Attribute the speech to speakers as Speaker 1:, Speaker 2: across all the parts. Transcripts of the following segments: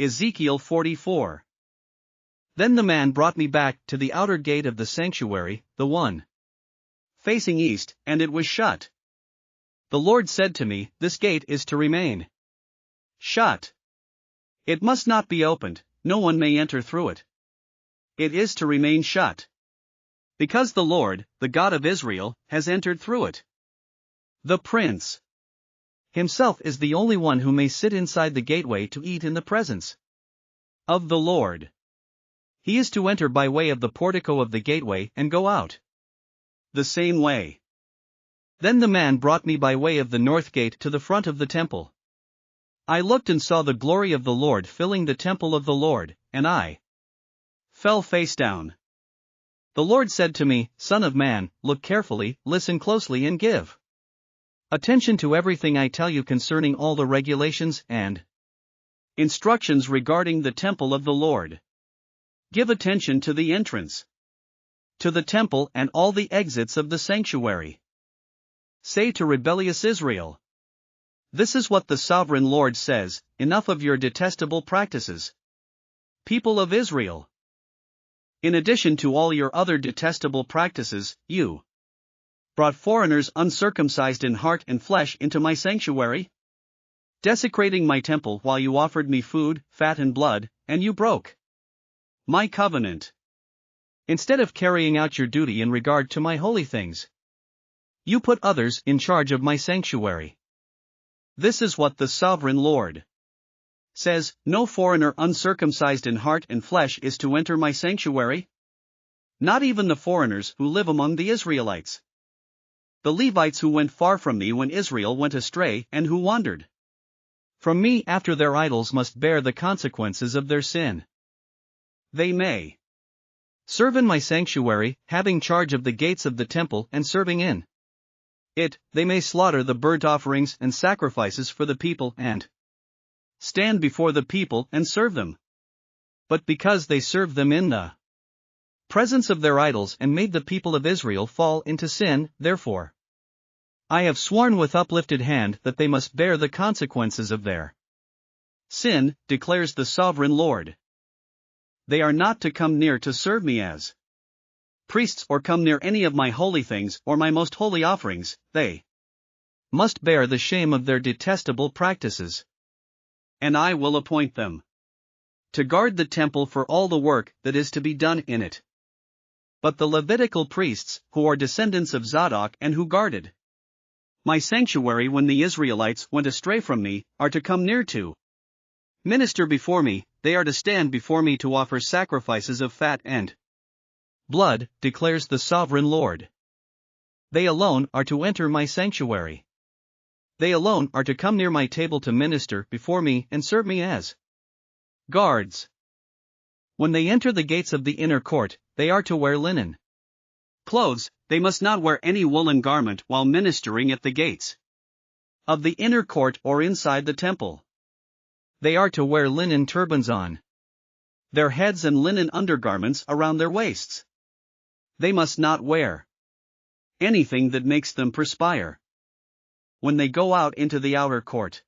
Speaker 1: Ezekiel 44. Then the man brought me back to the outer gate of the sanctuary, the one facing east, and it was shut. The Lord said to me, "This gate is to remain shut. It must not be opened, no one may enter through it. It is to remain shut, because the Lord, the God of Israel, has entered through it. The prince himself is the only one who may sit inside the gateway to eat in the presence of the Lord. He is to enter by way of the portico of the gateway and go out the same way." Then the man brought me by way of the north gate to the front of the temple. I looked and saw the glory of the Lord filling the temple of the Lord, and I fell face down. The Lord said to me, "Son of man, look carefully, listen closely and give attention to everything I tell you concerning all the regulations and instructions regarding the temple of the Lord. Give attention to the entrance to the temple and all the exits of the sanctuary. Say to rebellious Israel, this is what the sovereign Lord says, enough of your detestable practices, people of Israel. In addition to all your other detestable practices, you brought foreigners uncircumcised in heart and flesh into my sanctuary, desecrating my temple while you offered me food, fat and blood, and you broke my covenant. Instead of carrying out your duty in regard to my holy things, you put others in charge of my sanctuary. This is what the sovereign Lord says, no foreigner uncircumcised in heart and flesh is to enter my sanctuary, not even the foreigners who live among the Israelites. The Levites who went far from me when Israel went astray and who wandered from me after their idols must bear the consequences of their sin. They may serve in my sanctuary, having charge of the gates of the temple and serving in it. They may slaughter the burnt offerings and sacrifices for the people and stand before the people and serve them. But because they served them in the presence of their idols and made the people of Israel fall into sin, therefore I have sworn with uplifted hand that they must bear the consequences of their sin, declares the sovereign Lord. They are not to come near to serve me as priests or come near any of my holy things or my most holy offerings. They must bear the shame of their detestable practices. And I will appoint them to guard the temple for all the work that is to be done in it. But the Levitical priests, who are descendants of Zadok and who guarded my sanctuary when the Israelites went astray from me, are to come near to minister before me. They are to stand before me to offer sacrifices of fat and blood, declares the sovereign Lord. They alone are to enter my sanctuary. They alone are to come near my table to minister before me and serve me as guards. When they enter the gates of the inner court, they are to wear linen clothes. They must not wear any woolen garment while ministering at the gates of the inner court or inside the temple. They are to wear linen turbans on their heads and linen undergarments around their waists. They must not wear anything that makes them perspire. When they go out into the outer court,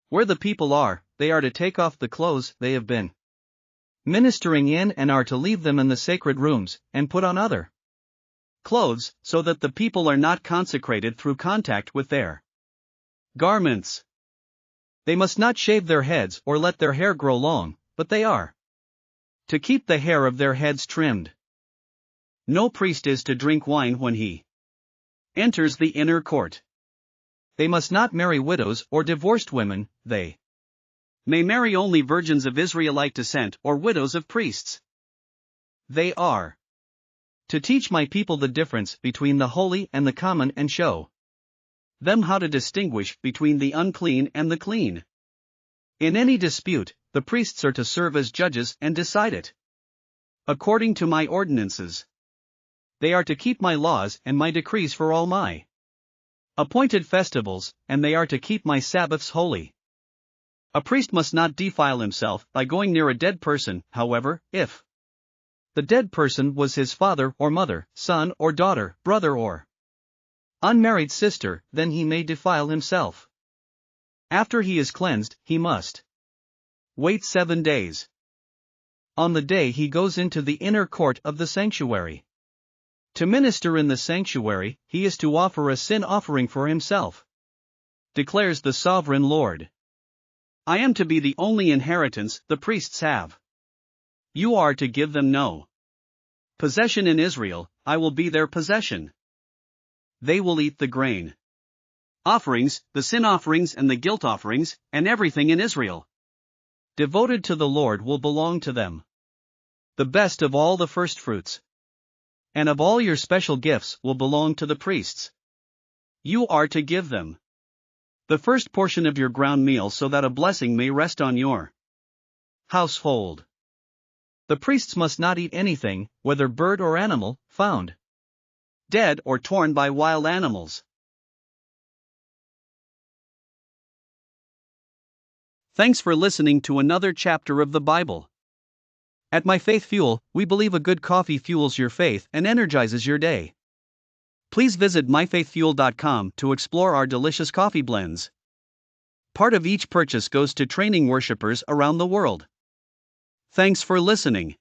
Speaker 1: where the people are, they are to take off the clothes they have been ministering in and are to leave them in the sacred rooms, and put on other clothes, so that the people are not consecrated through contact with their garments. They must not shave their heads or let their hair grow long, but they are to keep the hair of their heads trimmed. No priest is to drink wine when he enters the inner court. They must not marry widows or divorced women. They may marry only virgins of Israelite descent or widows of priests. They are to teach my people the difference between the holy and the common and show them how to distinguish between the unclean and the clean. In any dispute, the priests are to serve as judges and decide it according to my ordinances. They are to keep my laws and my decrees for all my appointed festivals, and they are to keep my Sabbaths holy. A priest must not defile himself by going near a dead person. However, if the dead person was his father or mother, son or daughter, brother or unmarried sister, then he may defile himself. After he is cleansed, he must Wait 7 days. On the day he goes into the inner court of the sanctuary. To minister in the sanctuary, he is to offer a sin offering for himself. Declares the sovereign Lord. I am to be the only inheritance the priests have. You are to give them no possession in Israel, I will be their possession. They will eat the grain offerings, the sin offerings and the guilt offerings, and everything in Israel devoted to the Lord will belong to them. The best of all the firstfruits and of all your special gifts will belong to the priests. You are to give them the first portion of your ground meal so that a blessing may rest on your household. The priests must not eat anything, whether bird or animal, found dead or torn by wild animals. Thanks for listening to another chapter of the Bible. At My Faith Fuel, we believe a good coffee fuels your faith and energizes your day. Please visit myfaithfuel.com to explore our delicious coffee blends. Part of each purchase goes to training worshipers around the world. Thanks for listening.